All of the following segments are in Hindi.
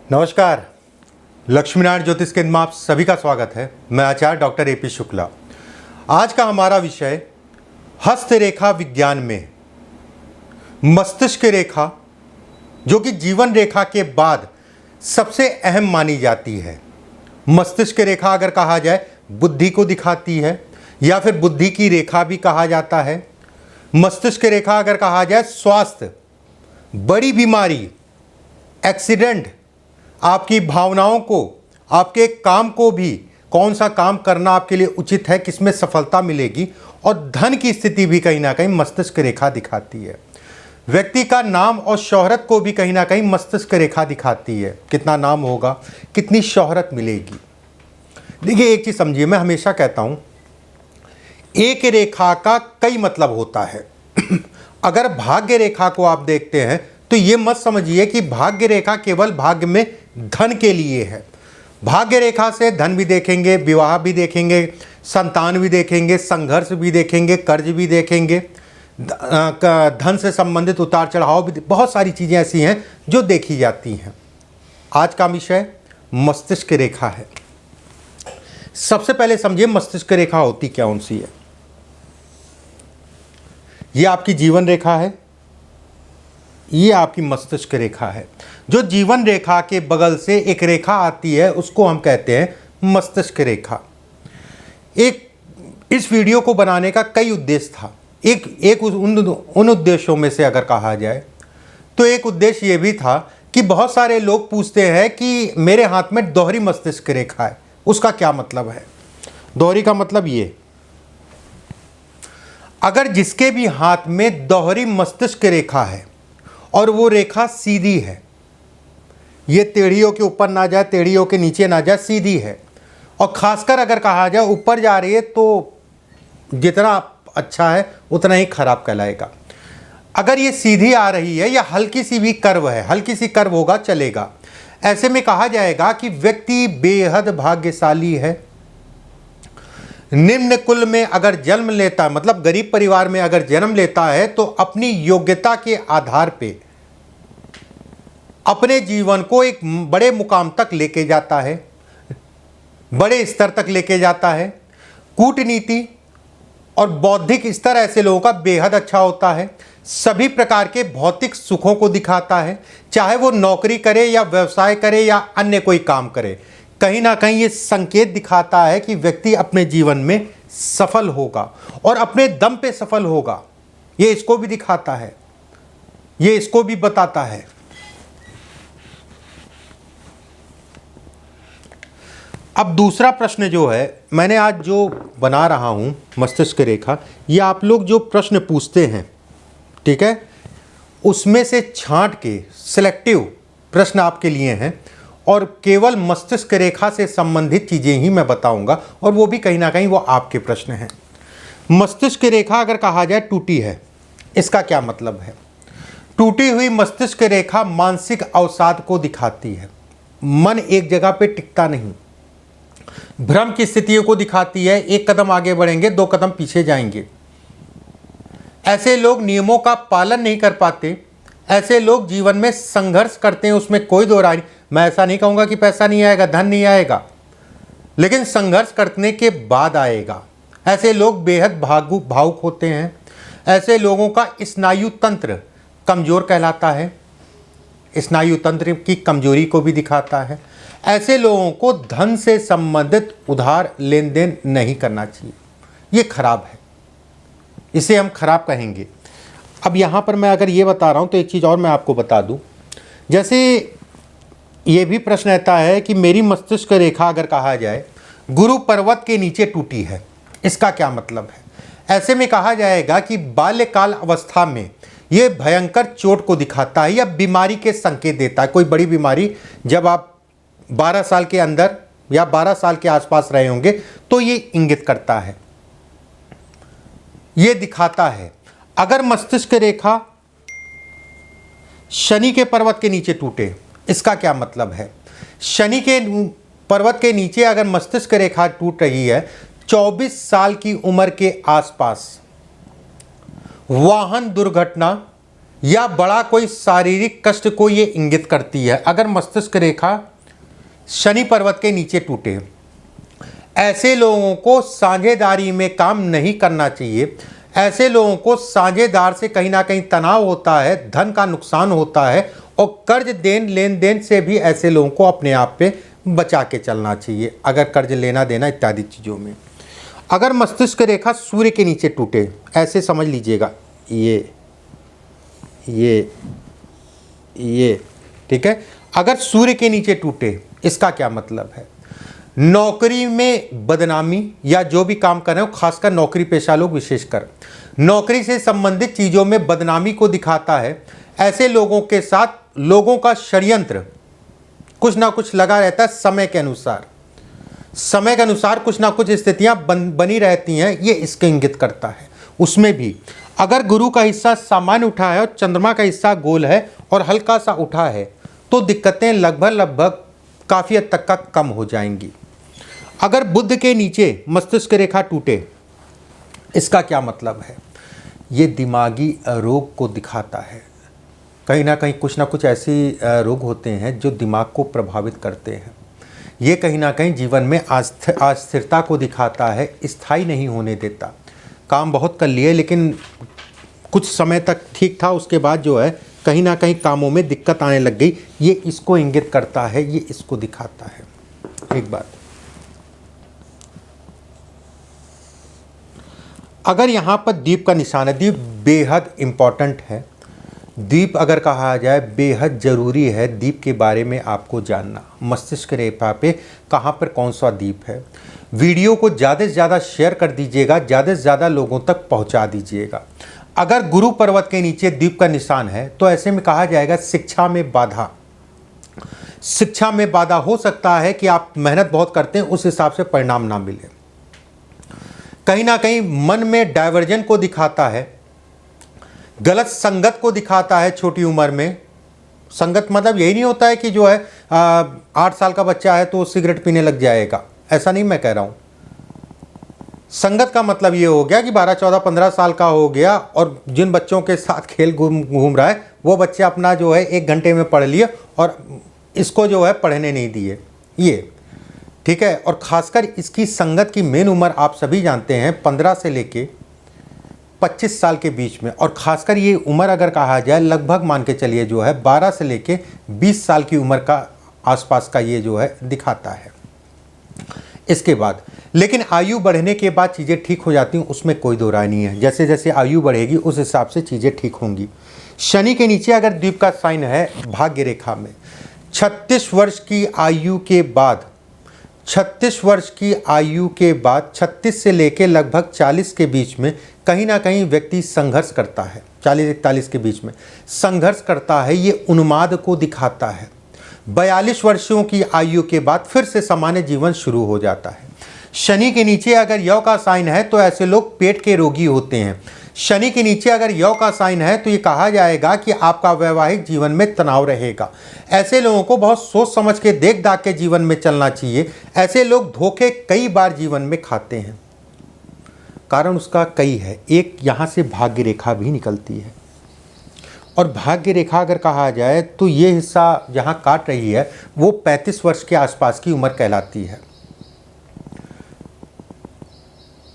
नमस्कार। लक्ष्मीनारायण ज्योतिष केंद्र में आप सभी का स्वागत है। मैं आचार्य डॉक्टर ए.पी. शुक्ला। आज का हमारा विषय हस्तरेखा विज्ञान में मस्तिष्क रेखा, जो कि जीवन रेखा के बाद सबसे अहम मानी जाती है। मस्तिष्क रेखा अगर कहा जाए बुद्धि को दिखाती है या फिर बुद्धि की रेखा भी कहा जाता है। मस्तिष्क रेखा अगर कहा जाए स्वास्थ्य, बड़ी बीमारी, एक्सीडेंट, आपकी भावनाओं को, आपके काम को भी, कौन सा काम करना आपके लिए उचित है, किसमें सफलता मिलेगी, और धन की स्थिति भी कहीं ना कहीं मस्तिष्क रेखा दिखाती है। व्यक्ति का नाम और शोहरत को भी कहीं ना कहीं मस्तिष्क रेखा दिखाती है। कितना नाम होगा, कितनी शोहरत मिलेगी। देखिए एक चीज़ समझिए, मैं हमेशा कहता हूँ एक रेखा का कई मतलब होता है। अगर भाग्य रेखा को आप देखते हैं तो ये मत समझिए कि भाग्य रेखा केवल भाग्य में धन के लिए है। भाग्य रेखा से धन भी देखेंगे, विवाह भी देखेंगे, संतान भी देखेंगे, संघर्ष भी देखेंगे, कर्ज भी देखेंगे, धन से संबंधित उतार चढ़ाव भी, बहुत सारी चीज़ें ऐसी हैं जो देखी जाती हैं। आज का विषय मस्तिष्क रेखा है। सबसे पहले समझिए मस्तिष्क रेखा होती क्या कौन सी है। ये आपकी जीवन रेखा है, ये आपकी मस्तिष्क रेखा है। जो जीवन रेखा के बगल से एक रेखा आती है उसको हम कहते हैं मस्तिष्क रेखा। इस वीडियो को बनाने का कई उद्देश्य था। एक उन उद्देश्यों में से अगर कहा जाए तो एक उद्देश्य ये भी था कि बहुत सारे लोग पूछते हैं कि मेरे हाथ में दोहरी मस्तिष्क रेखा है, उसका क्या मतलब है। दोहरी का मतलब ये, अगर जिसके भी हाथ में दोहरी मस्तिष्क रेखा है और वो रेखा सीधी है, ये टेढ़ियों के ऊपर ना जाए, टेढ़ियों के नीचे ना जाए, सीधी है, और खासकर अगर कहा जाए ऊपर जा रही है तो जितना अच्छा है उतना ही खराब कहलाएगा। अगर ये सीधी आ रही है या हल्की सी भी कर्व है, हल्की सी कर्व होगा चलेगा, ऐसे में कहा जाएगा कि व्यक्ति बेहद भाग्यशाली है। निम्न कुल में अगर जन्म लेता है, मतलब गरीब परिवार में अगर जन्म लेता है, तो अपनी योग्यता के आधार पे अपने जीवन को एक बड़े मुकाम तक लेके जाता है, बड़े स्तर तक लेके जाता है। कूटनीति और बौद्धिक स्तर ऐसे लोगों का बेहद अच्छा होता है। सभी प्रकार के भौतिक सुखों को दिखाता है, चाहे वो नौकरी करे या व्यवसाय करे या अन्य कोई काम करे। कहीं ना कहीं ये संकेत दिखाता है कि व्यक्ति अपने जीवन में सफल होगा और अपने दम पे सफल होगा। ये इसको भी दिखाता है, ये इसको भी बताता है। अब दूसरा प्रश्न जो है, मैंने आज जो बना रहा हूं मस्तिष्क रेखा, ये आप लोग जो प्रश्न पूछते हैं, ठीक है, उसमें से छांट के सिलेक्टिव प्रश्न आपके लिए हैं और केवल मस्तिष्क रेखा से संबंधित चीज़ें ही मैं बताऊंगा, और वो भी कहीं ना कहीं वो आपके प्रश्न हैं। मस्तिष्क रेखा अगर कहा जाए टूटी है, इसका क्या मतलब है। टूटी हुई मस्तिष्क रेखा मानसिक अवसाद को दिखाती है। मन एक जगह पे टिकता नहीं, भ्रम की स्थितियों को दिखाती है। एक कदम आगे बढ़ेंगे, दो कदम पीछे जाएंगे। ऐसे लोग नियमों का पालन नहीं कर पाते। ऐसे लोग जीवन में संघर्ष करते हैं, उसमें कोई दो राय नहीं। मैं ऐसा नहीं कहूँगा कि पैसा नहीं आएगा, धन नहीं आएगा, लेकिन संघर्ष करने के बाद आएगा। ऐसे लोग बेहद भावुक होते हैं। ऐसे लोगों का स्नायु तंत्र कमज़ोर कहलाता है, स्नायु तंत्र की कमजोरी को भी दिखाता है। ऐसे लोगों को धन से संबंधित उधार लेन देन नहीं करना चाहिए, ये खराब है, इसे हम खराब कहेंगे। अब यहाँ पर मैं अगर ये बता रहा हूँ तो एक चीज़ और मैं आपको बता दूँ। जैसे ये भी प्रश्न रहता है कि मेरी मस्तिष्क रेखा अगर कहा जाए गुरु पर्वत के नीचे टूटी है, इसका क्या मतलब है। ऐसे में कहा जाएगा कि बाल्यकाल अवस्था में ये भयंकर चोट को दिखाता है या बीमारी के संकेत देता है। कोई बड़ी बीमारी जब आप 12 साल के अंदर या 12 साल के आसपास रहे होंगे तो ये इंगित करता है, ये दिखाता है। अगर मस्तिष्क रेखा शनि के पर्वत के नीचे टूटे, इसका क्या मतलब है। शनि के पर्वत के नीचे अगर मस्तिष्क रेखा टूट रही है, 24 साल की उम्र के आसपास वाहन दुर्घटना या बड़ा कोई शारीरिक कष्ट को ये इंगित करती है। अगर मस्तिष्क रेखा शनि पर्वत के नीचे टूटे, ऐसे लोगों को साझेदारी में काम नहीं करना चाहिए। ऐसे लोगों को साझेदार से कहीं ना कहीं तनाव होता है, धन का नुकसान होता है, और कर्ज लेन देन से भी ऐसे लोगों को अपने आप पे बचा के चलना चाहिए, अगर कर्ज लेना देना इत्यादि चीज़ों में। अगर मस्तिष्क रेखा सूर्य के नीचे टूटे, ऐसे समझ लीजिएगा, ये ठीक है। अगर सूर्य के नीचे टूटे, इसका क्या मतलब है? नौकरी में बदनामी या जो भी काम कर रहे हो, खासकर नौकरी पेशा लोग विशेषकर, नौकरी से संबंधित चीज़ों में बदनामी को दिखाता है। ऐसे लोगों के साथ लोगों का षड्यंत्र कुछ ना कुछ लगा रहता है। समय के अनुसार कुछ ना कुछ स्थितियां बनी रहती हैं, ये इसके इंगित करता है। उसमें भी अगर गुरु का हिस्सा सामान्य उठा है और चंद्रमा का हिस्सा गोल है और हल्का सा उठा है, तो दिक्कतें लगभग काफ़ी हद तक का कम हो जाएंगी। अगर बुध के नीचे मस्तिष्क रेखा टूटे, इसका क्या मतलब है? ये दिमागी रोग को दिखाता है। कहीं ना कहीं कुछ ना कुछ ऐसी रोग होते हैं जो दिमाग को प्रभावित करते हैं। ये कहीं ना कहीं जीवन में अस्थिरता को दिखाता है, स्थायी नहीं होने देता। काम बहुत कर लिए लेकिन कुछ समय तक ठीक था, उसके बाद जो है कहीं ना कहीं कामों में दिक्कत आने लग गई। ये इसको इंगित करता है, ये इसको दिखाता है। एक बात, अगर यहाँ पर दीप का निशान है, दीप बेहद इम्पॉर्टेंट है। दीप अगर कहा जाए बेहद ज़रूरी है दीप के बारे में आपको जानना। मस्तिष्क रेखा पे कहाँ पर कौन सा दीप है। वीडियो को ज़्यादा से ज़्यादा शेयर कर दीजिएगा, ज़्यादा से ज़्यादा लोगों तक पहुँचा दीजिएगा। अगर गुरु पर्वत के नीचे दीप का निशान है, तो ऐसे में कहा जाएगा शिक्षा में बाधा। शिक्षा में बाधा हो सकता है कि आप मेहनत बहुत करते हैं, उस हिसाब से परिणाम ना मिले। कहीं ना कहीं मन में डाइवर्जन को दिखाता है, गलत संगत को दिखाता है। छोटी उम्र में संगत मतलब यही नहीं होता है कि जो है 8 साल का बच्चा है तो सिगरेट पीने लग जाएगा, ऐसा नहीं मैं कह रहा हूँ। संगत का मतलब ये हो गया कि 12, 14, 15 साल का हो गया और जिन बच्चों के साथ खेल घूम रहा है, वो बच्चे अपना जो है 1 घंटे में पढ़ लिए और इसको जो है पढ़ने नहीं दिए, ये ठीक है। और ख़ासकर इसकी संगत की मेन उम्र आप सभी जानते हैं 15 से लेके 25 साल के बीच में, और ख़ासकर ये उम्र अगर कहा जाए लगभग मान के चलिए जो है 12 से लेके 20 साल की उम्र का आसपास का ये जो है दिखाता है। इसके बाद लेकिन आयु बढ़ने के बाद चीज़ें ठीक हो जाती हैं, उसमें कोई दो राय नहीं है। जैसे जैसे आयु बढ़ेगी उस हिसाब से चीज़ें ठीक होंगी। शनि के नीचे अगर द्वीप का साइन है भाग्य रेखा में, 36 वर्ष की आयु के बाद 36 से लेके लगभग 40 के बीच में कहीं ना कहीं व्यक्ति संघर्ष करता है। 40-41 के बीच में संघर्ष करता है, ये उन्माद को दिखाता है। 42 वर्षों की आयु के बाद फिर से सामान्य जीवन शुरू हो जाता है। शनि के नीचे अगर यौ का साइन है तो ऐसे लोग पेट के रोगी होते हैं। शनि के नीचे अगर यौ का साइन है तो ये कहा जाएगा कि आपका वैवाहिक जीवन में तनाव रहेगा। ऐसे लोगों को बहुत सोच समझ के देख दाख के जीवन में चलना चाहिए। ऐसे लोग धोखे कई बार जीवन में खाते हैं, कारण उसका कई है। एक यहाँ से भाग्य रेखा भी निकलती है, और भाग्य रेखा अगर कहा जाए तो ये हिस्सा जहाँ काट रही है वो 35 वर्ष के आसपास की उम्र कहलाती है।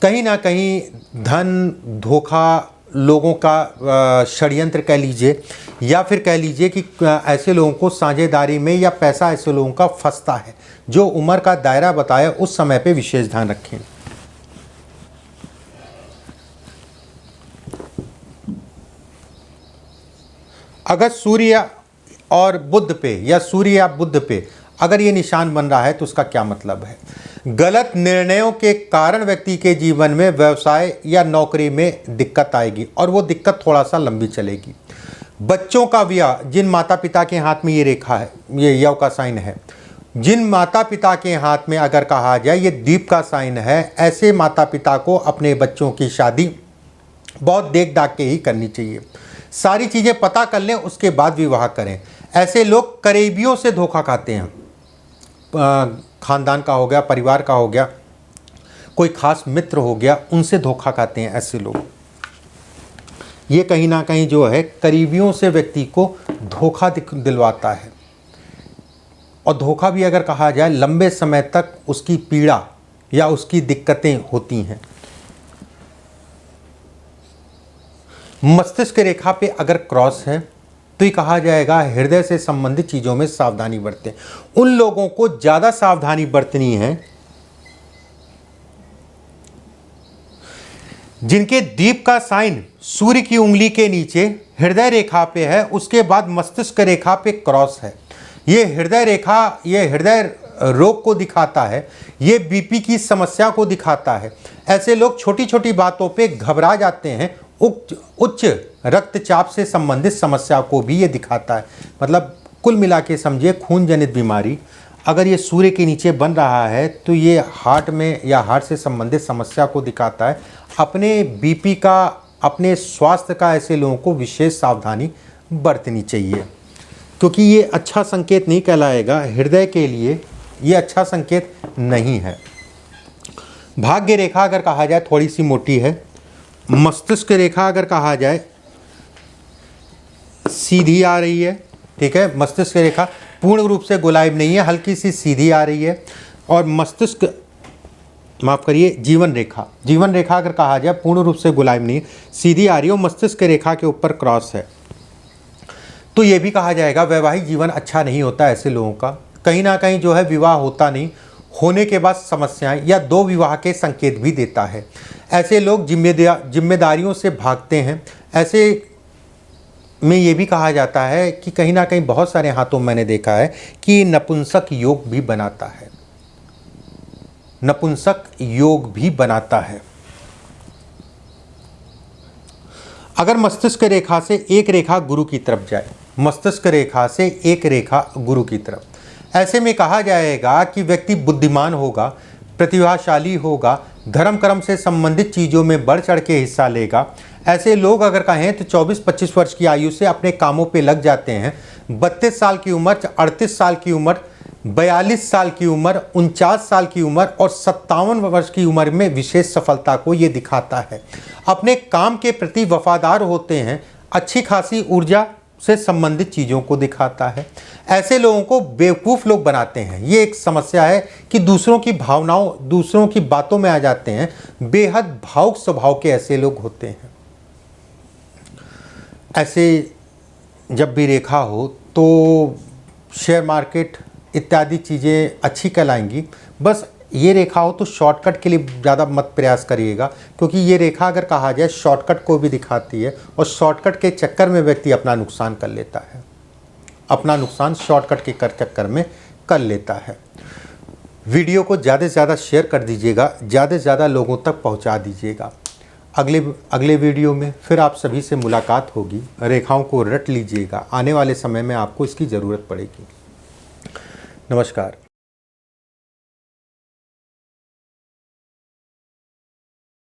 कहीं ना कहीं धन, धोखा, लोगों का षड्यंत्र कह लीजिए, या फिर कह लीजिए कि ऐसे लोगों को साझेदारी में या पैसा ऐसे लोगों का फंसता है। जो उम्र का दायरा बताया उस समय पे विशेष ध्यान रखें। अगर सूर्य और बुध पे या सूर्य या बुध पे अगर ये निशान बन रहा है तो उसका क्या मतलब है? गलत निर्णयों के कारण व्यक्ति के जीवन में व्यवसाय या नौकरी में दिक्कत आएगी, और वो दिक्कत थोड़ा सा लंबी चलेगी। बच्चों का विवाह, जिन माता पिता के हाथ में ये रेखा है, ये यव का साइन है, जिन माता पिता के हाथ में अगर कहा जाए ये दीप का साइन है, ऐसे माता पिता को अपने बच्चों की शादी बहुत देख दाख के ही करनी चाहिए। सारी चीज़ें पता कर लें, उसके बाद विवाह करें। ऐसे लोग करीबियों से धोखा खाते हैं, खानदान का हो गया, परिवार का हो गया, कोई खास मित्र हो गया, उनसे धोखा खाते हैं ऐसे लोग। ये कहीं ना कहीं जो है करीबियों से व्यक्ति को धोखा दिलवाता है। और धोखा भी अगर कहा जाए, लंबे समय तक उसकी पीड़ा या उसकी दिक्कतें होती हैं। मस्तिष्क रेखा पे अगर क्रॉस है तो ये कहा जाएगा हृदय से संबंधित चीज़ों में सावधानी बरतें। उन लोगों को ज़्यादा सावधानी बरतनी है जिनके दीप का साइन सूर्य की उंगली के नीचे हृदय रेखा पे है, उसके बाद मस्तिष्क रेखा पे क्रॉस है। ये हृदय रेखा, ये हृदय रोग को दिखाता है, ये बीपी की समस्या को दिखाता है। ऐसे लोग छोटी छोटी बातों पे घबरा जाते हैं। उच्च रक्तचाप से संबंधित समस्या को भी ये दिखाता है। मतलब कुल मिला के समझिए, खून जनित बीमारी अगर ये सूर्य के नीचे बन रहा है तो ये हार्ट में या हार्ट से संबंधित समस्या को दिखाता है। अपने बीपी का, अपने स्वास्थ्य का ऐसे लोगों को विशेष सावधानी बरतनी चाहिए, क्योंकि ये अच्छा संकेत नहीं कहलाएगा। हृदय के लिए ये अच्छा संकेत नहीं है। भाग्य रेखा अगर कहा जाए थोड़ी सी मोटी है। मस्तिष्क रेखा अगर कहा जाए सीधी आ रही है, ठीक है। मस्तिष्क रेखा पूर्ण रूप से गोलाइब नहीं है, हल्की सी सीधी आ रही है। और मस्तिष्क, माफ़ करिए, जीवन रेखा अगर कहा जाए पूर्ण रूप से गोलाइब नहीं है, सीधी आ रही है और मस्तिष्क रेखा के ऊपर क्रॉस है, तो ये भी कहा जाएगा वैवाहिक जीवन अच्छा नहीं होता ऐसे लोगों का। कहीं ना कहीं जो है विवाह होता नहीं, होने के बाद समस्याएं या दो विवाह के संकेत भी देता है। ऐसे लोग जिम्मेदारियों से भागते हैं। ऐसे में ये भी कहा जाता है कि कहीं ना कहीं बहुत सारे हाथों मैंने देखा है कि नपुंसक योग भी बनाता है, नपुंसक योग भी बनाता है। अगर मस्तिष्क रेखा से एक रेखा गुरु की तरफ जाए, मस्तिष्क रेखा से एक रेखा गुरु की तरफ, ऐसे में कहा जाएगा कि व्यक्ति बुद्धिमान होगा, प्रतिभाशाली होगा, धर्म कर्म से संबंधित चीज़ों में बढ़ चढ़ के हिस्सा लेगा। ऐसे लोग अगर कहें तो 24-25 वर्ष की आयु से अपने कामों पे लग जाते हैं। 32 साल की उम्र, 38 साल की उम्र, 42 साल की उम्र, 49 साल की उम्र और 57 वर्ष की उम्र में विशेष सफलता को ये दिखाता है। अपने काम के प्रति वफादार होते हैं, अच्छी खासी ऊर्जा से संबंधित चीज़ों को दिखाता है। ऐसे लोगों को बेवकूफ़ लोग बनाते हैं। ये एक समस्या है कि दूसरों की भावनाओं, दूसरों की बातों में आ जाते हैं। बेहद भावुक स्वभाव के ऐसे लोग होते हैं। ऐसे जब भी रेखा हो तो शेयर मार्केट इत्यादि चीज़ें अच्छी कहलाएंगी। बस ये रेखा हो तो शॉर्टकट के लिए ज़्यादा मत प्रयास करिएगा, क्योंकि ये रेखा अगर कहा जाए शॉर्टकट को भी दिखाती है और शॉर्टकट के चक्कर में व्यक्ति अपना नुकसान कर लेता है, अपना नुकसान शॉर्टकट के चक्कर में कर लेता है। वीडियो को ज़्यादा से ज़्यादा शेयर कर दीजिएगा, ज़्यादा से ज़्यादा लोगों तक पहुंचा दीजिएगा। अगले वीडियो में फिर आप सभी से मुलाकात होगी। रेखाओं को रट लीजिएगा, आने वाले समय में आपको इसकी ज़रूरत पड़ेगी। नमस्कार।